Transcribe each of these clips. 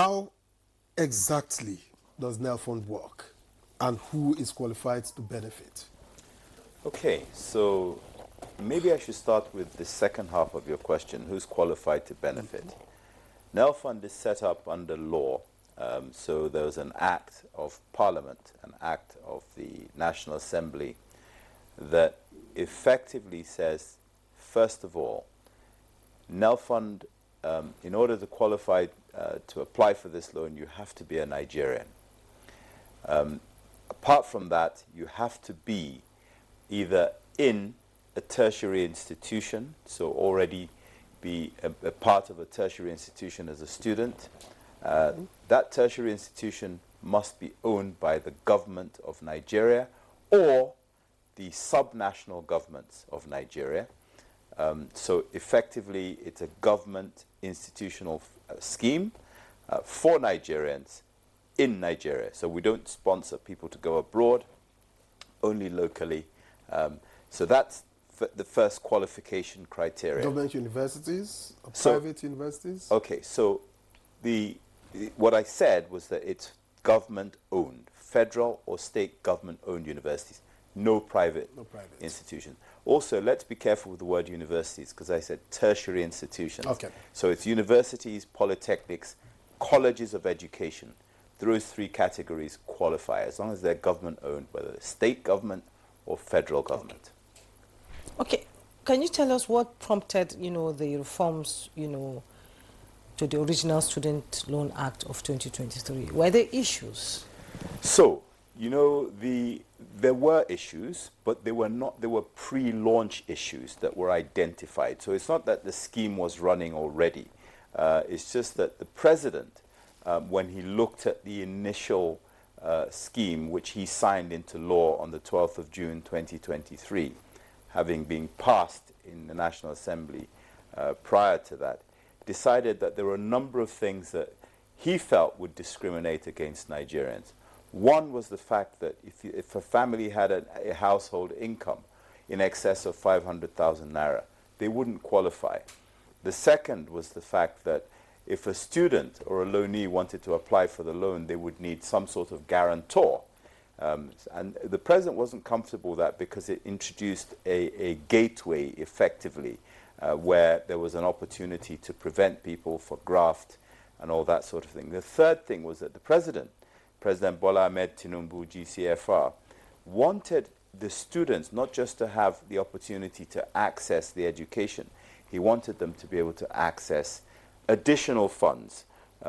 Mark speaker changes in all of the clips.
Speaker 1: How exactly does NELFund work, and who is qualified to benefit?
Speaker 2: Okay, so maybe I should start with the second half of your question, who's qualified to benefit? NELFund is set up under law, so there's an act of Parliament, an act of the National Assembly that effectively says, first of all, NELFund, in order to qualify to apply for this loan, you have to be a Nigerian. Apart from that, you have to be either in a tertiary institution, so already be a part of a tertiary institution as a student. That tertiary institution must be owned by the government of Nigeria or the subnational governments of Nigeria. So effectively, it's a government institutional scheme for Nigerians in Nigeria. So we don't sponsor people to go abroad, only locally. So that's the first qualification criteria.
Speaker 1: Government universities, or private universities?
Speaker 2: Okay, so what I said was that it's government-owned, federal or state government-owned universities, no private institutions. Also, let's be careful with the word universities, because I said tertiary institutions.
Speaker 1: Okay.
Speaker 2: So it's universities, polytechnics, colleges of education. Those three categories qualify, as long as they're government-owned, whether it's state government or federal government.
Speaker 3: Okay, can you tell us what prompted, the reforms, to the original Student Loan Act of 2023? Were there issues?
Speaker 2: So, there were issues, but they were pre-launch issues that were identified. So it's not that the scheme was running already. It's just that the president, when he looked at the initial scheme, which he signed into law on the 12th of June 2023, having been passed in the National Assembly prior to that, decided that there were a number of things that he felt would discriminate against Nigerians. One was the fact that if a family had a household income in excess of 500,000 naira, they wouldn't qualify. The second was the fact that if a student or a loanee wanted to apply for the loan, they would need some sort of guarantor. And the president wasn't comfortable with that because it introduced a gateway, effectively, where there was an opportunity to prevent people for graft and all that sort of thing. The third thing was that the President Bola Ahmed Tinubu, GCFR, wanted the students not just to have the opportunity to access the education, he wanted them to be able to access additional funds,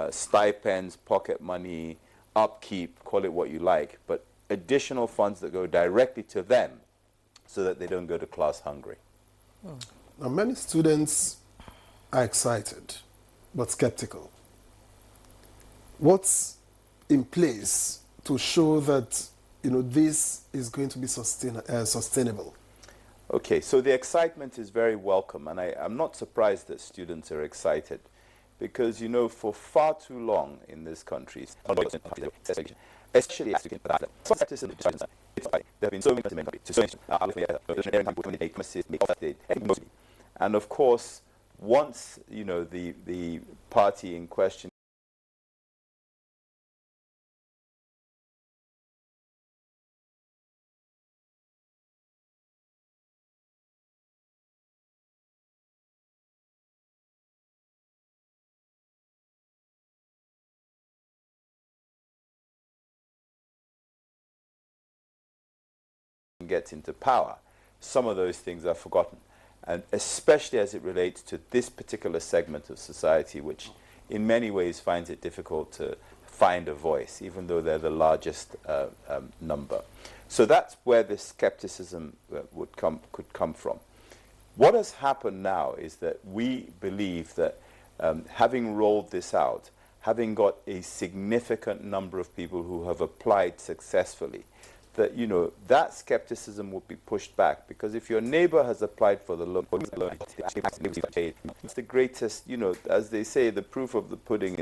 Speaker 2: stipends, pocket money, upkeep, call it what you like, but additional funds that go directly to them so that they don't go to class hungry.
Speaker 1: Now, many students are excited but skeptical. What's in place to show that this is going to be sustainable?
Speaker 2: Okay, so the excitement is very welcome, and I'm not surprised that students are excited, because for far too long in this country, especially there have been so many and of course, once the party in question gets into power, some of those things are forgotten, and especially as it relates to this particular segment of society, which in many ways finds it difficult to find a voice, even though they're the largest number. So that's where the skepticism could come from. What has happened now is that we believe that having rolled this out, having got a significant number of people who have applied successfully, that that skepticism would be pushed back, because if your neighbor has applied for the loan, it's the greatest, as they say, the proof of the pudding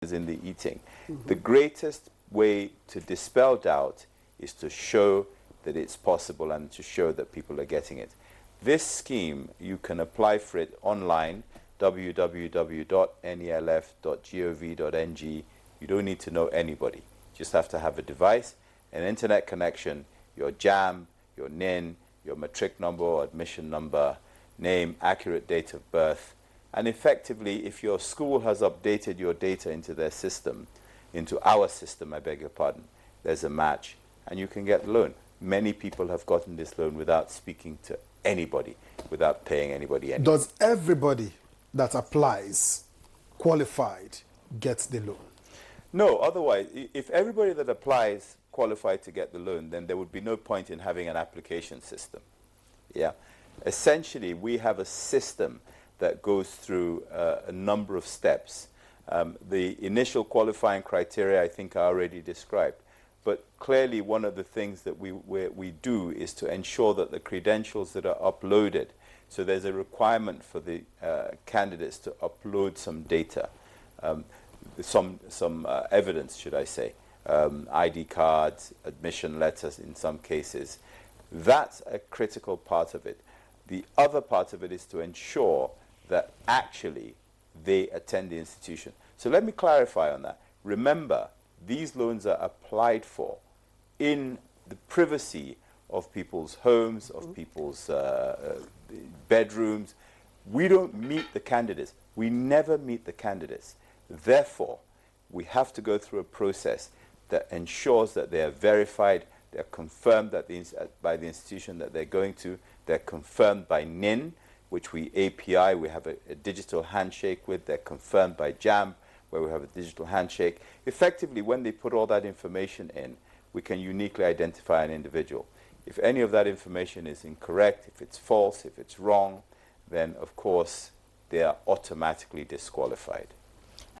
Speaker 2: is in the eating. The greatest way to dispel doubt is to show that it's possible and to show that people are getting it. This scheme, you can apply for it online, www.nelf.gov.ng. You don't need to know anybody. You just have to have a device, an internet connection, your JAM, your NIN, your matric number or admission number, name, accurate date of birth. And effectively, if your school has updated your data into their system, into our system, I beg your pardon, there's a match and you can get the loan. Many people have gotten this loan without speaking to anybody, without paying anybody anything.
Speaker 1: Does everybody that applies qualified get the loan?
Speaker 2: No, otherwise, if everybody that applies qualified to get the loan, then there would be no point in having an application system. Yeah. Essentially, we have a system that goes through a number of steps. The initial qualifying criteria, I think, are already described. But clearly, one of the things that we do is to ensure that the credentials that are uploaded, so there's a requirement for the candidates to upload some data, some evidence, should I say, ID cards, admission letters in some cases. That's a critical part of it. The other part of it is to ensure that actually they attend the institution. So let me clarify on that. Remember, these loans are applied for in the privacy of people's homes, of people's bedrooms. We don't meet the candidates. We never meet the candidates. Therefore, we have to go through a process that ensures that they are verified, they're confirmed that by the institution that they're going to, they're confirmed by NIN, which we API, we have a digital handshake with, they're confirmed by JAM, where we have a digital handshake. Effectively, when they put all that information in, we can uniquely identify an individual. If any of that information is incorrect, if it's false, if it's wrong, then of course they are automatically disqualified.